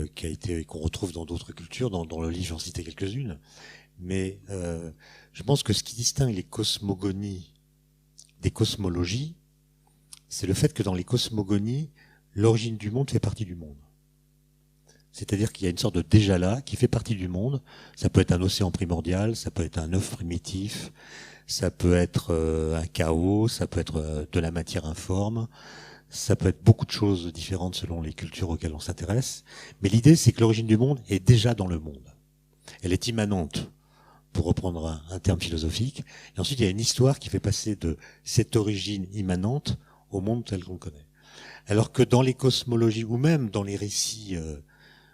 qu'on retrouve dans d'autres cultures. Dans le livre, j'en citais quelques-unes. Mais je pense que ce qui distingue les cosmogonies des cosmologies, c'est le fait que dans les cosmogonies, l'origine du monde fait partie du monde. C'est-à-dire qu'il y a une sorte de déjà-là qui fait partie du monde. Ça peut être un océan primordial, ça peut être un œuf primitif, ça peut être un chaos, ça peut être de la matière informe, ça peut être beaucoup de choses différentes selon les cultures auxquelles on s'intéresse. Mais l'idée, c'est que l'origine du monde est déjà dans le monde. Elle est immanente, pour reprendre un terme philosophique. Et ensuite, il y a une histoire qui fait passer de cette origine immanente au monde tel qu'on le connaît. Alors que dans les cosmologies, ou même dans les récits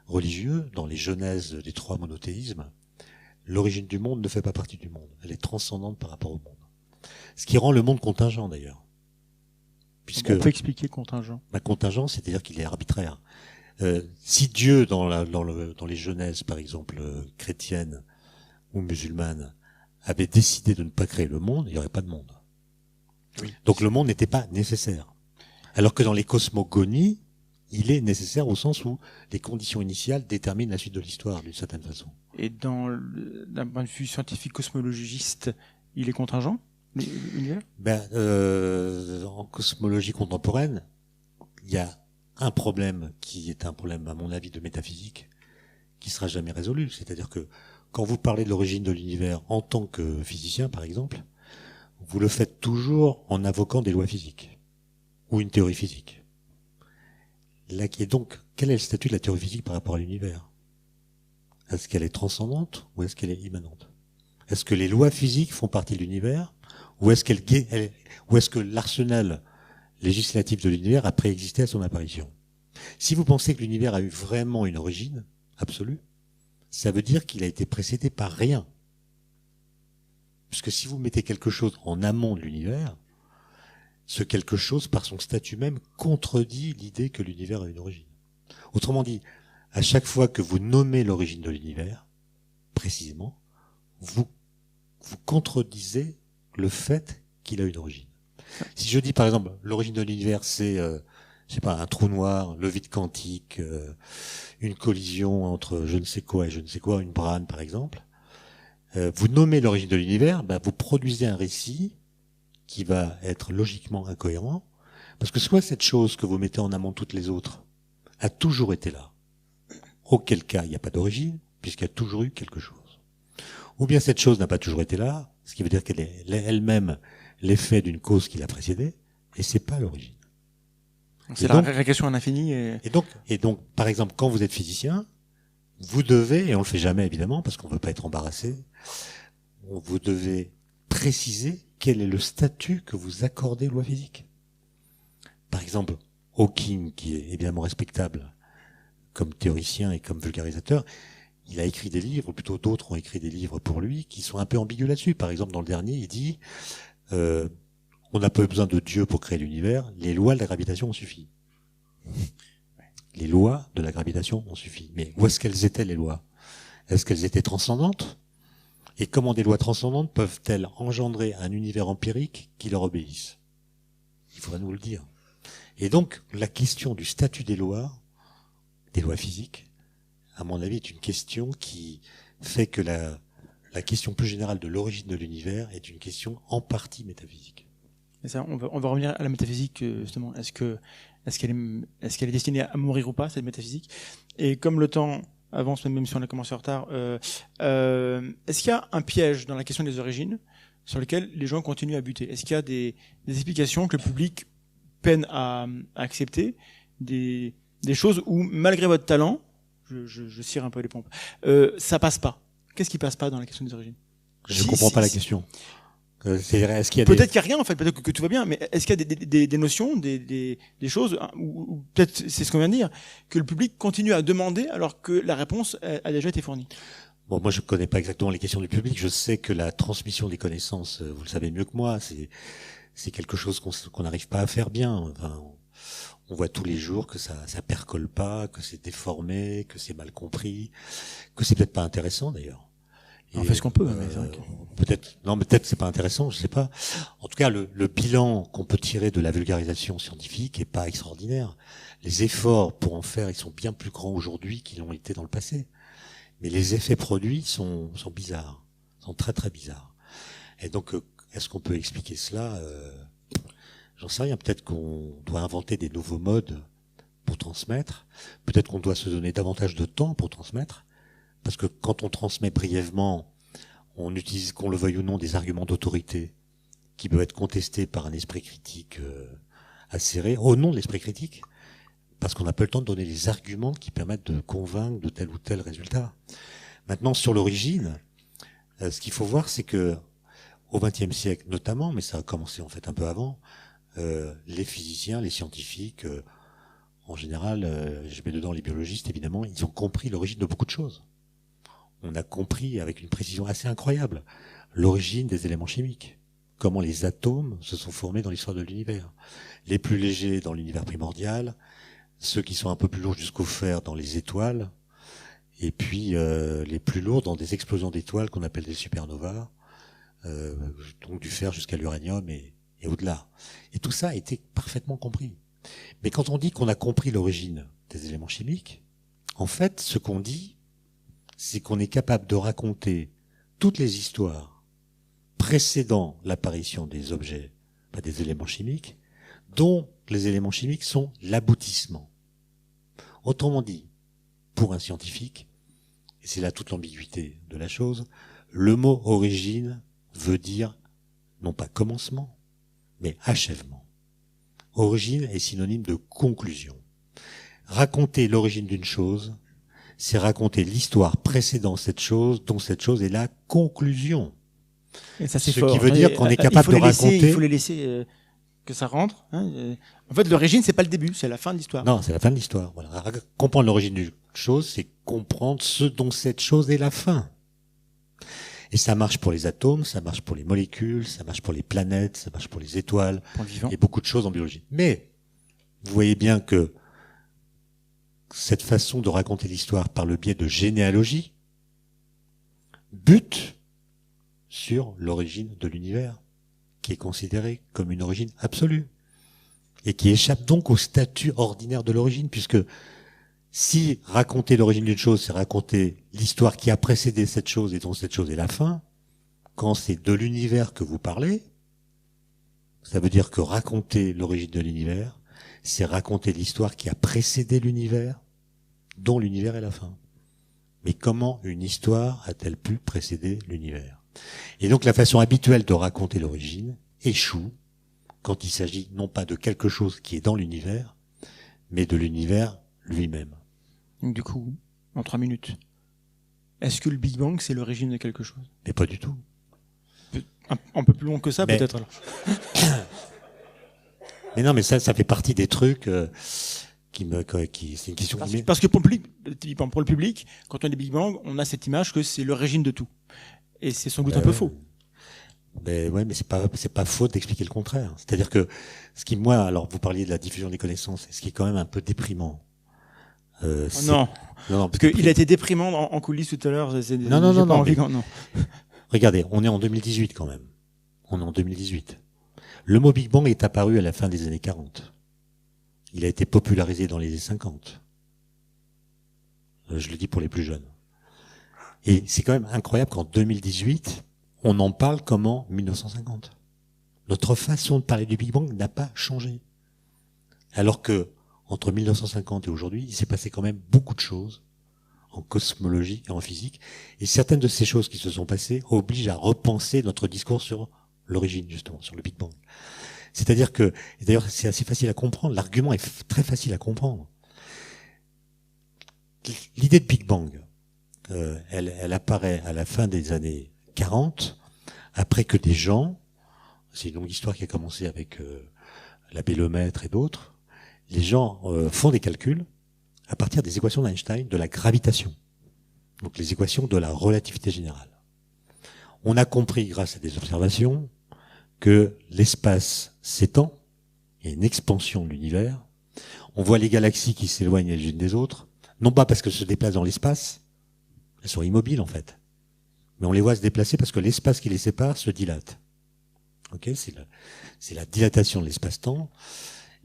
religieux, dans les genèses des trois monothéismes, l'origine du monde ne fait pas partie du monde. Elle est transcendante par rapport au monde. Ce qui rend le monde contingent, d'ailleurs. Puisque, on peut expliquer contingent. Contingent, c'est-à-dire qu'il est arbitraire. Si Dieu, dans les genèses, par exemple, chrétiennes ou musulmanes, avait décidé de ne pas créer le monde, il n'y aurait pas de monde. Oui. Donc le monde n'était pas nécessaire. Alors que dans les cosmogonies, il est nécessaire au sens où les conditions initiales déterminent la suite de l'histoire, d'une certaine façon. Et d'un point de vue scientifique cosmologiste, il est contingent, l'univers ? En cosmologie contemporaine, il y a un problème qui est un problème, à mon avis, de métaphysique, qui sera jamais résolu. C'est-à-dire que quand vous parlez de l'origine de l'univers en tant que physicien, par exemple, vous le faites toujours en invoquant des lois physiques ou une théorie physique. Et donc, quel est le statut de la théorie physique par rapport à l'univers ? Est-ce qu'elle est transcendante ou est-ce qu'elle est immanente ? Est-ce que les lois physiques font partie de l'univers ou est-ce que l'arsenal législatif de l'univers a préexisté à son apparition ? Si vous pensez que l'univers a eu vraiment une origine absolue, ça veut dire qu'il a été précédé par rien. Puisque si vous mettez quelque chose en amont de l'univers, ce quelque chose, par son statut même, contredit l'idée que l'univers a une origine. Autrement dit, à chaque fois que vous nommez l'origine de l'univers, précisément, vous contredisez le fait qu'il a une origine. Si je dis, par exemple, l'origine de l'univers, c'est, un trou noir, le vide quantique, une collision entre je ne sais quoi et je ne sais quoi, une brane, par exemple, vous nommez l'origine de l'univers, vous produisez un récit qui va être logiquement incohérent, parce que soit cette chose que vous mettez en amont de toutes les autres a toujours été là, auquel cas il n'y a pas d'origine, puisqu'il y a toujours eu quelque chose. Ou bien cette chose n'a pas toujours été là, ce qui veut dire qu'elle est elle-même l'effet d'une cause qui l'a précédée, et c'est pas l'origine. C'est la régression à l'infini. Et donc, par exemple, quand vous êtes physicien, vous devez, et on le fait jamais évidemment, parce qu'on veut pas être embarrassé, vous devez préciser quel est le statut que vous accordez aux lois physiques. Par exemple, Hawking, qui est évidemment respectable comme théoricien et comme vulgarisateur, il a écrit des livres, ou plutôt d'autres ont écrit des livres pour lui, qui sont un peu ambigus là-dessus. Par exemple, dans le dernier, il dit on n'a pas besoin de Dieu pour créer l'univers, les lois de la gravitation ont suffi. Les lois de la gravitation ont suffi. Mais où est-ce qu'elles étaient, les lois ? Est-ce qu'elles étaient transcendantes ? Et comment des lois transcendantes peuvent-elles engendrer un univers empirique qui leur obéisse ? Il faudra nous le dire. Et donc, la question du statut des lois physiques, à mon avis, est une question qui fait que la question plus générale de l'origine de l'univers est une question en partie métaphysique. Et ça, on va revenir à la métaphysique, justement. Est-ce qu'elle est destinée à mourir ou pas, cette métaphysique ? Et comme le temps avance, même si on a commencé en retard, est-ce qu'il y a un piège dans la question des origines sur lequel les gens continuent à buter ? Est-ce qu'il y a des explications que le public peine à accepter, des choses où, malgré votre talent, je cire un peu les pompes, ça passe pas ? Qu'est-ce qui passe pas dans la question des origines ? Je ne comprends pas la question. Est-ce qu'il y a peut-être qu'il n'y a rien, en fait, peut-être que tout va bien, mais est-ce qu'il y a des notions, des choses, ou peut-être c'est ce qu'on vient de dire, que le public continue à demander alors que la réponse a déjà été fournie ? Bon, moi je ne connais pas exactement les questions du public, je sais que la transmission des connaissances, vous le savez mieux que moi, c'est quelque chose qu'on n'arrive pas à faire bien. Enfin, on voit tous les jours que ça percole pas, que c'est déformé, que c'est mal compris, que c'est peut-être pas intéressant d'ailleurs. On fait ce qu'on peut, mais c'est vrai que... peut-être c'est pas intéressant, je sais pas. En tout cas, le bilan qu'on peut tirer de la vulgarisation scientifique est pas extraordinaire. Les efforts pour en faire, ils sont bien plus grands aujourd'hui qu'ils l'ont été dans le passé. Mais les effets produits sont bizarres, sont très très bizarres. Et donc, est-ce qu'on peut expliquer cela? J'en sais rien. Peut-être qu'on doit inventer des nouveaux modes pour transmettre. Peut-être qu'on doit se donner davantage de temps pour transmettre. Parce que quand on transmet brièvement, on utilise, qu'on le veuille ou non, des arguments d'autorité qui peuvent être contestés par un esprit critique acéré, au nom de l'esprit critique, parce qu'on n'a pas le temps de donner les arguments qui permettent de convaincre de tel ou tel résultat. Maintenant, sur l'origine, ce qu'il faut voir, c'est que au XXe siècle notamment, mais ça a commencé en fait un peu avant, les physiciens, les scientifiques, en général, je mets dedans les biologistes évidemment, ils ont compris l'origine de beaucoup de choses. On a compris avec une précision assez incroyable l'origine des éléments chimiques, comment les atomes se sont formés dans l'histoire de l'univers. Les plus légers dans l'univers primordial, ceux qui sont un peu plus lourds jusqu'au fer dans les étoiles, et puis les plus lourds dans des explosions d'étoiles qu'on appelle des supernovas, donc du fer jusqu'à l'uranium et au-delà. Et tout ça a été parfaitement compris. Mais quand on dit qu'on a compris l'origine des éléments chimiques, en fait, ce qu'on dit, c'est qu'on est capable de raconter toutes les histoires précédant l'apparition des objets, des éléments chimiques, dont les éléments chimiques sont l'aboutissement. Autrement dit, pour un scientifique, et c'est là toute l'ambiguïté de la chose, le mot origine veut dire non pas commencement, mais achèvement. Origine est synonyme de conclusion. Raconter l'origine d'une chose, c'est raconter l'histoire précédant cette chose, dont cette chose est la conclusion. Et ça, c'est Ce fort. qui veut dire qu'on est capable de raconter... Il faut les laisser que ça rentre. En fait, l'origine, c'est pas le début, c'est la fin de l'histoire. Non, c'est la fin de l'histoire. Voilà. Comprendre l'origine d'une chose, c'est comprendre ce dont cette chose est la fin. Et ça marche pour les atomes, ça marche pour les molécules, ça marche pour les planètes, ça marche pour les étoiles, et beaucoup de choses en biologie. Mais vous voyez bien que cette façon de raconter l'histoire par le biais de généalogie bute sur l'origine de l'univers, qui est considérée comme une origine absolue, et qui échappe donc au statut ordinaire de l'origine, puisque si raconter l'origine d'une chose, c'est raconter l'histoire qui a précédé cette chose et dont cette chose est la fin, quand c'est de l'univers que vous parlez, ça veut dire que raconter l'origine de l'univers, c'est raconter l'histoire qui a précédé l'univers, dont l'univers est la fin. Mais comment une histoire a-t-elle pu précéder l'univers? Et donc la façon habituelle de raconter l'origine échoue quand il s'agit non pas de quelque chose qui est dans l'univers, mais de l'univers lui-même. Donc du coup, en 3 minutes, est-ce que le Big Bang, c'est l'origine de quelque chose? Mais pas du tout. Un peu plus long que ça, mais... peut-être alors. Mais non, mais ça fait partie des trucs c'est une question parce que pour le public, quand on dit Big Bang, on a cette image que c'est l'origine de tout. Et c'est sans doute un peu faux. Mais ouais, mais c'est pas faux d'expliquer le contraire. C'est-à-dire que alors vous parliez de la diffusion des connaissances, ce qui est quand même un peu déprimant. Non, parce qu'il a été déprimant en coulisses tout à l'heure. Non. Regardez, on est en 2018 quand même. On est en 2018. Le mot Big Bang est apparu à la fin des années 40. Il a été popularisé dans les années 50. Je le dis pour les plus jeunes. Et c'est quand même incroyable qu'en 2018, on en parle comme en 1950. Notre façon de parler du Big Bang n'a pas changé. Alors que, entre 1950 et aujourd'hui, il s'est passé quand même beaucoup de choses en cosmologie et en physique. Et certaines de ces choses qui se sont passées obligent à repenser notre discours sur l'origine, justement, sur le Big Bang. C'est-à-dire que, et d'ailleurs, c'est assez facile à comprendre. L'argument est très facile à comprendre. L'idée de Big Bang, elle apparaît à la fin des années 40, après que des gens, c'est une longue histoire qui a commencé avec l'abbé Lemaître et d'autres, les gens font des calculs à partir des équations d'Einstein de la gravitation, donc les équations de la relativité générale. On a compris, grâce à des observations, que l'espace s'étend, il y a une expansion de l'univers, on voit les galaxies qui s'éloignent les unes des autres, non pas parce qu'elles se déplacent dans l'espace, elles sont immobiles en fait, mais on les voit se déplacer parce que l'espace qui les sépare se dilate. Ok, c'est la dilatation de l'espace-temps,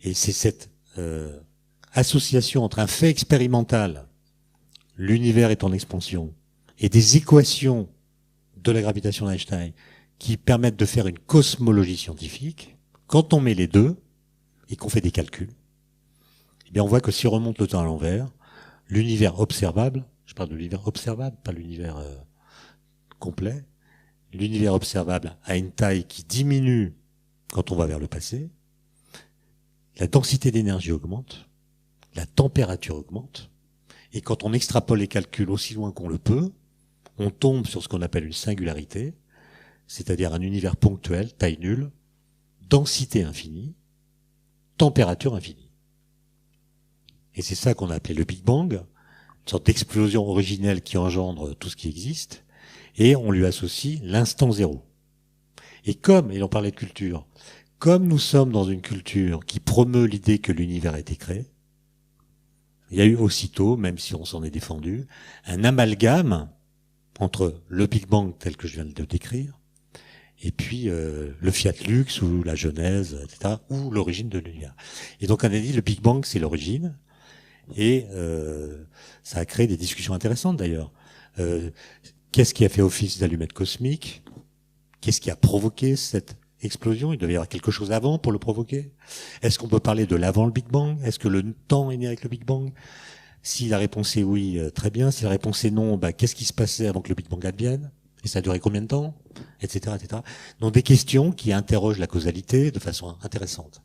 et c'est cette association entre un fait expérimental, l'univers est en expansion, et des équations de la gravitation d'Einstein qui permettent de faire une cosmologie scientifique. Quand on met les deux et qu'on fait des calculs, eh bien on voit que si on remonte le temps à l'envers, l'univers observable, je parle de l'univers observable, pas l'univers complet, l'univers observable a une taille qui diminue quand on va vers le passé, la densité d'énergie augmente, la température augmente, et quand on extrapole les calculs aussi loin qu'on le peut, on tombe sur ce qu'on appelle une singularité, c'est-à-dire un univers ponctuel, taille nulle, densité infinie, température infinie. Et c'est ça qu'on a appelé le Big Bang, une sorte d'explosion originelle qui engendre tout ce qui existe, et on lui associe l'instant zéro. Et on parlait de culture, comme nous sommes dans une culture qui promeut l'idée que l'univers a été créé, il y a eu aussitôt, même si on s'en est défendu, un amalgame entre le Big Bang tel que je viens de le décrire, et puis le Fiat Lux ou la Genèse, etc., ou l'origine de l'univers. Et donc on a dit le Big Bang c'est l'origine, et ça a créé des discussions intéressantes d'ailleurs. Qu'est-ce qui a fait office d'allumette cosmique? Qu'est-ce qui a provoqué cette explosion? Il devait y avoir quelque chose avant pour le provoquer. Est-ce qu'on peut parler de l'avant le Big Bang? Est-ce que le temps est né avec le Big Bang? Si la réponse est oui, très bien. Si la réponse est non, qu'est-ce qui se passait avant que le Big Bang advienne? Et ça a duré combien de temps? Etc., etc. Donc des questions qui interrogent la causalité de façon intéressante.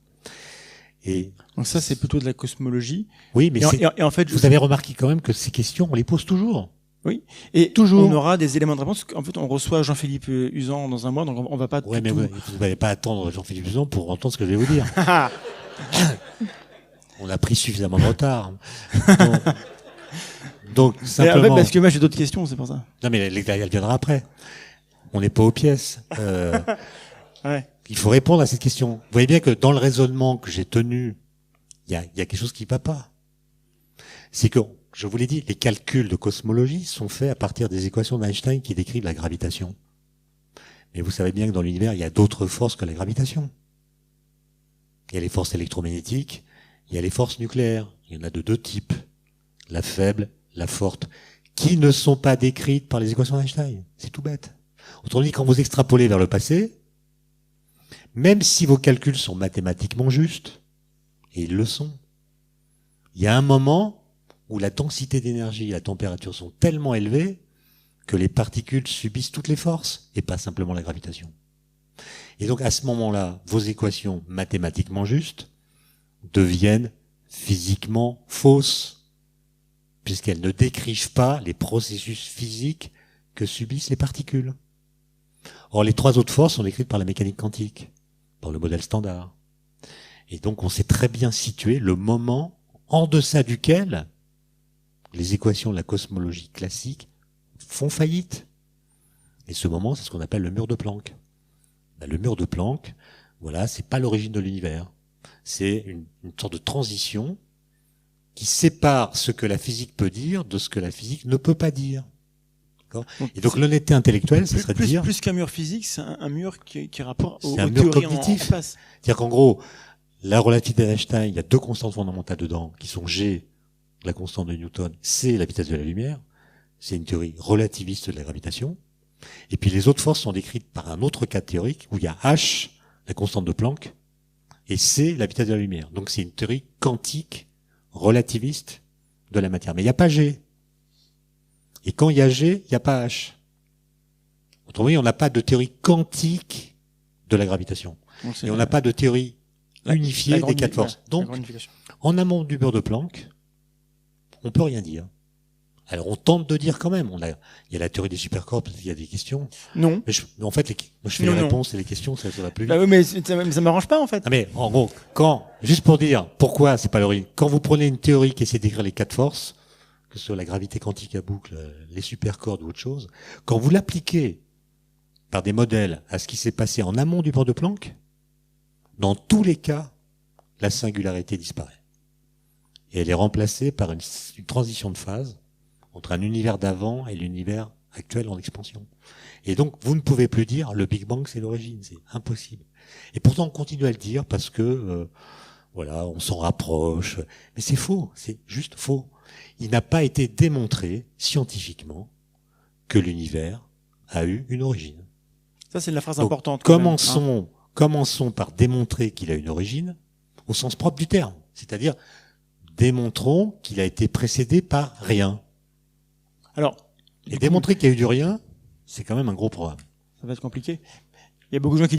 Et donc ça, c'est plutôt de la cosmologie. oui, mais et en fait, vous avez remarqué quand même que ces questions, on les pose toujours. Oui. Et toujours. On aura des éléments de réponse. En fait, on reçoit Jean-Philippe Usan dans un mois, donc on va pas. Ouais, mais vous n'allez pas attendre Jean-Philippe Usan pour entendre ce que je vais vous dire. On a pris suffisamment de retard. Donc simplement. En fait, parce que moi j'ai d'autres questions, c'est pour ça. Non, mais elle viendra après. On n'est pas aux pièces. Ouais. Il faut répondre à cette question. Vous voyez bien que dans le raisonnement que j'ai tenu, il y a quelque chose qui ne va pas. C'est que, je vous l'ai dit, les calculs de cosmologie sont faits à partir des équations d'Einstein qui décrivent la gravitation. Mais vous savez bien que dans l'univers, il y a d'autres forces que la gravitation. Il y a les forces électromagnétiques, il y a les forces nucléaires. Il y en a de deux types. La faible, la forte, qui ne sont pas décrites par les équations d'Einstein. C'est tout bête. Autrement dit, quand vous extrapolez vers le passé, même si vos calculs sont mathématiquement justes, et ils le sont, il y a un moment où la densité d'énergie et la température sont tellement élevées que les particules subissent toutes les forces, et pas simplement la gravitation. Et donc à ce moment-là, vos équations mathématiquement justes deviennent physiquement fausses, puisqu'elles ne décrivent pas les processus physiques que subissent les particules. Or, les trois autres forces sont décrites par la mécanique quantique, par le modèle standard. Et donc, on sait très bien situer le moment en deçà duquel les équations de la cosmologie classique font faillite. Et ce moment, c'est ce qu'on appelle le mur de Planck. Le mur de Planck, voilà, c'est pas l'origine de l'univers. C'est une sorte de transition qui sépare ce que la physique peut dire de ce que la physique ne peut pas dire. Et donc l'honnêteté intellectuelle, ce serait de dire... Plus qu'un mur physique, c'est un mur qui rapporte aux mur théories cognitif. en face. C'est-à-dire qu'en gros, la relativité d'Einstein, il y a deux constantes fondamentales dedans, qui sont G, la constante de Newton, C, la vitesse de la lumière. C'est une théorie relativiste de la gravitation. Et puis les autres forces sont décrites par un autre cas théorique, où il y a H, la constante de Planck, et C, la vitesse de la lumière. Donc c'est une théorie quantique, relativiste de la matière. Mais il n'y a pas G. Et quand il y a G, il n'y a pas H. Autrement dit, on n'a pas de théorie quantique de la gravitation. Et on n'a pas de théorie unifiée des quatre forces. Donc, en amont du mur de Planck, on peut rien dire. Alors, on tente de dire quand même. Il y a la théorie des supercorps, peut-être qu'il y a des questions. Non. Mais en fait, moi, je fais les réponses et les questions, ça va plus vite. Bah oui, mais ça m'arrange pas, en fait. Ah, mais, en gros, juste pour dire pourquoi c'est pas l'origine, quand vous prenez une théorie qui essaie d'écrire les quatre forces, que ce soit la gravité quantique à boucle, les supercordes ou autre chose, quand vous l'appliquez par des modèles à ce qui s'est passé en amont du mur de Planck, dans tous les cas, la singularité disparaît. Et elle est remplacée par une transition de phase entre un univers d'avant et l'univers actuelle en expansion. Et donc, vous ne pouvez plus dire le Big Bang, c'est l'origine. C'est impossible. Et pourtant, on continue à le dire parce que, voilà, on s'en rapproche. Mais c'est faux. C'est juste faux. Il n'a pas été démontré scientifiquement que l'univers a eu une origine. Ça, c'est la phrase Donc, importante. commençons par démontrer qu'il a une origine au sens propre du terme. C'est-à-dire, démontrons qu'il a été précédé par rien. Alors, et démontrer qu'il y a eu du rien, c'est quand même un gros programme. Ça va être compliqué. Il y a beaucoup de gens qui